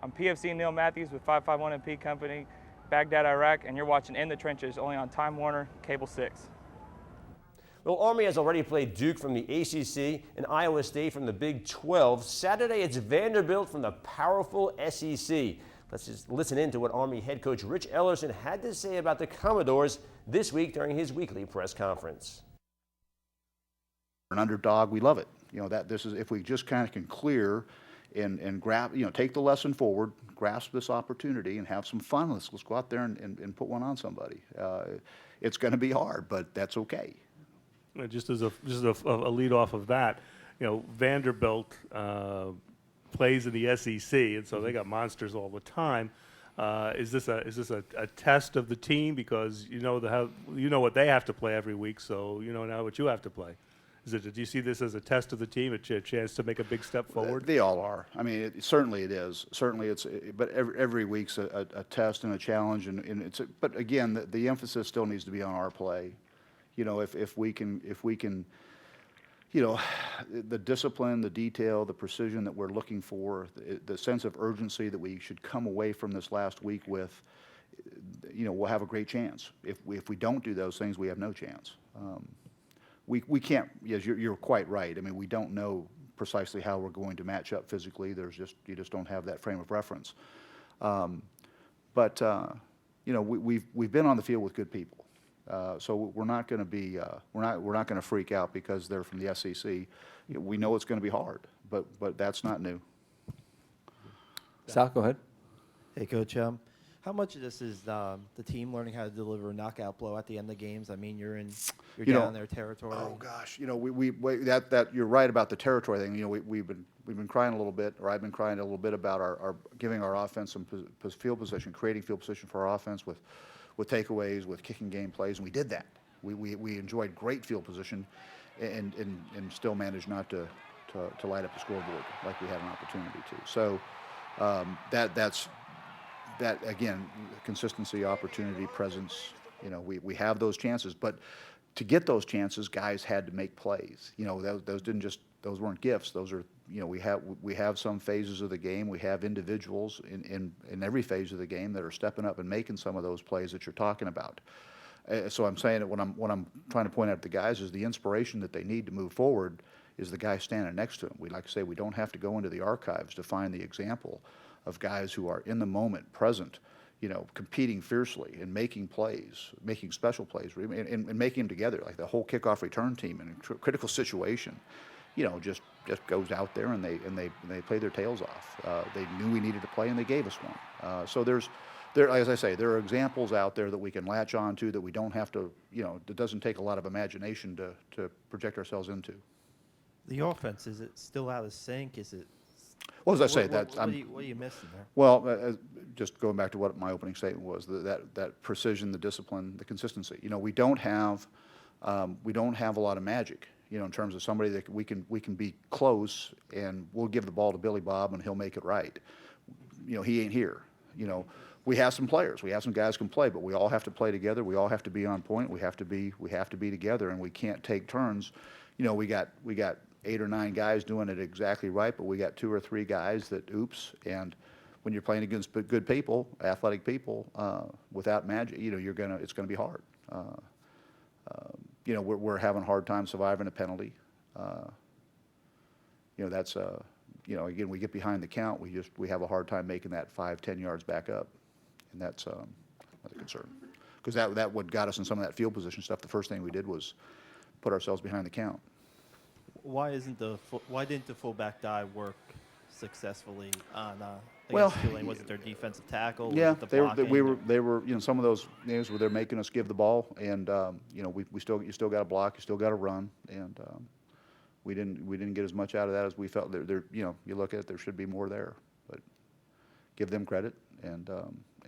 I'm PFC Neil Matthews with 551 MP Company, Baghdad, Iraq, and you're watching In the Trenches only on Time Warner Cable 6. Well, Army has already played Duke from the ACC and Iowa State from the Big 12. Saturday, it's Vanderbilt from the powerful SEC. Let's just listen in to what Army head coach Rich Ellerson had to say about the Commodores this week during his weekly press conference. An underdog, we love it. You know, that this is, if we just kind of can clear and grab, you know, take the lesson forward, grasp this opportunity and have some fun. Let's go out there and put one on somebody. It's going to be hard, but that's okay. Just as a lead off of that, you know, Vanderbilt plays in the SEC, and so they got monsters all the time. Is this a test of the team, because you know what they have to play every week, so you know now what you have to play? Do you see this as a test of the team, a chance to make a big step forward? They all are. I mean, certainly it is. Certainly but every week's a test and a challenge, and but again, the emphasis still needs to be on our play. You know, if we can, you know, the discipline, the detail, the precision that we're looking for, the sense of urgency that we should come away from this last week with, you know, we'll have a great chance. If we don't do those things, we have no chance. We can't. Yes, you're quite right. I mean, we don't know precisely how we're going to match up physically. You just don't have that frame of reference. But you know, we've been on the field with good people. So we're not going to be we're not going to freak out because they're from the SEC. We know it's going to be hard, but that's not new. Sal, go ahead. Hey, Coach. How much of this is the team learning how to deliver a knockout blow at the end of the games? I mean, you're down their territory. Oh gosh, you know, that you're right about the territory thing. You know, we've been crying a little bit, or I've been crying a little bit about our giving our offense some field position, creating field position for our offense with takeaways, with kicking game plays, and we did that. We enjoyed great field position, and still managed not to light up the scoreboard like we had an opportunity to. So that again, consistency, opportunity, presence. You know, we have those chances, but to get those chances, guys had to make plays. You know, those weren't gifts. Those are, you know, we have some phases of the game. We have individuals in every phase of the game that are stepping up and making some of those plays that you're talking about. So I'm saying that what I'm trying to point out to the guys is the inspiration that they need to move forward is the guy standing next to them. We like to say we don't have to go into the archives to find the example of guys who are in the moment, present, you know, competing fiercely and making plays, making special plays, and making them together, like the whole kickoff return team in a critical situation. You know, just goes out there and they play their tails off. They knew we needed to play and they gave us one. So as I say, there are examples out there that we can latch on to that we don't have to, you know, it doesn't take a lot of imagination to project ourselves into. The offense, is it still out of sync? Is it? Well, as I say, what are you missing there? Well, just going back to what my opening statement was, that precision, the discipline, the consistency. You know, we don't have a lot of magic. You know, in terms of somebody that we can be close and we'll give the ball to Billy Bob and he'll make it right. You know, he ain't here. You know, we have some players, we have some guys who can play, but we all have to play together. We all have to be on point. We have to be together, and we can't take turns. You know, we got 8 or 9 guys doing it exactly right, but we got 2 or 3 guys that oops. And when you're playing against good people, athletic people, without magic, you know, it's gonna be hard. You know, we're having a hard time surviving a penalty. You know, that's you know, again, we get behind the count. We have a hard time making that 5-10 yards back up, and that's a concern, because that what got us in some of that field position stuff. The first thing we did was put ourselves behind the count. Why didn't the fullback dive work successfily on against Tulane? Was it their defensive tackle? Yeah, was it the they were you know, some of those games where they're making us give the ball, and you know, you still got to block, you still got to run, and we didn't get as much out of that as we felt. There you know, you look at it, there should be more there, but give them credit, and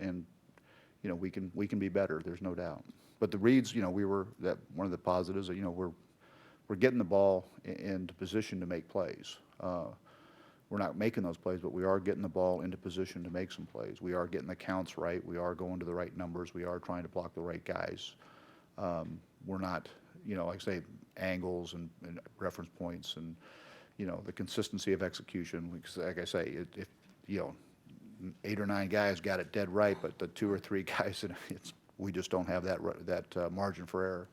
you know, we can be better. There's no doubt. But the reads, you know, one of the positives, you know, we're getting the ball into position to make plays. We're not making those plays, but we are getting the ball into position to make some plays. We are getting the counts right. We are going to the right numbers. We are trying to block the right guys. We're not, you know, like I say, angles and reference points and, you know, the consistency of execution. Because like I say, if you know, 8 or 9 guys got it dead right, but the 2 or 3 guys, we just don't have that margin for error.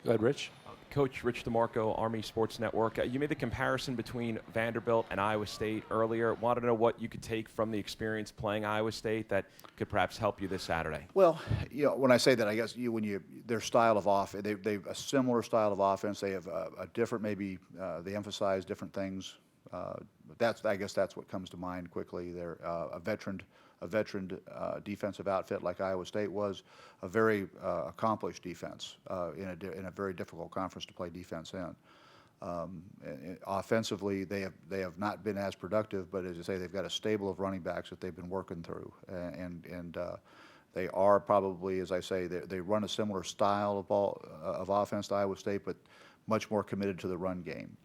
Go ahead, Rich. Coach Rich DeMarco, Army Sports Network. You made the comparison between Vanderbilt and Iowa State earlier. Wanted to know what you could take from the experience playing Iowa State that could perhaps help you this Saturday. Well, when I say that, I guess their style of offense, they've a similar style of offense. They have a different, maybe they emphasize different things. I guess that's what comes to mind quickly. They're a veteran defensive outfit like Iowa State was, a very accomplished defense in a very difficult conference to play defense in. Offensively, they have not been as productive, but as I say, they've got a stable of running backs that they've been working through, and they are probably, as I say, they run a similar style of offense to Iowa State, but much more committed to the run game.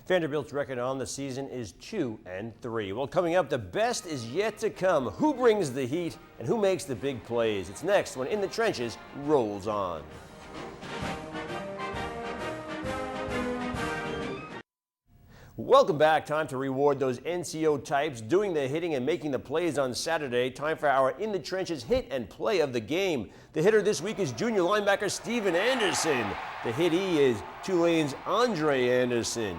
Vanderbilt's record on the season is 2-3. Well, coming up, the best is yet to come. Who brings the heat and who makes the big plays? It's next when In the Trenches rolls on. Welcome back. Time to reward those NCO types doing the hitting and making the plays on Saturday. Time for our In the Trenches hit and play of the game. The hitter this week is junior linebacker Steven Anderson. The hittee is Tulane's Andre Anderson.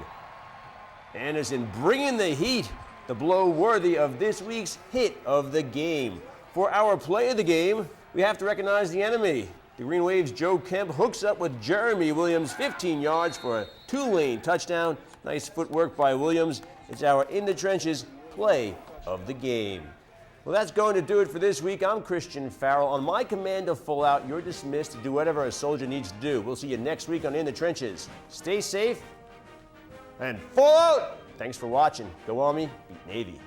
Anderson bringing the heat, the blow worthy of this week's hit of the game. For our play of the game, we have to recognize the enemy. The Green Wave's Joe Kemp hooks up with Jeremy Williams, 15 yards for a Tulane touchdown. Nice footwork by Williams. It's our In the Trenches play of the game. Well, that's going to do it for this week. I'm Christian Farrell. On my command to full out, you're dismissed to do whatever a soldier needs to do. We'll see you next week on In the Trenches. Stay safe and full out. Thanks for watching. Go Army, beat Navy.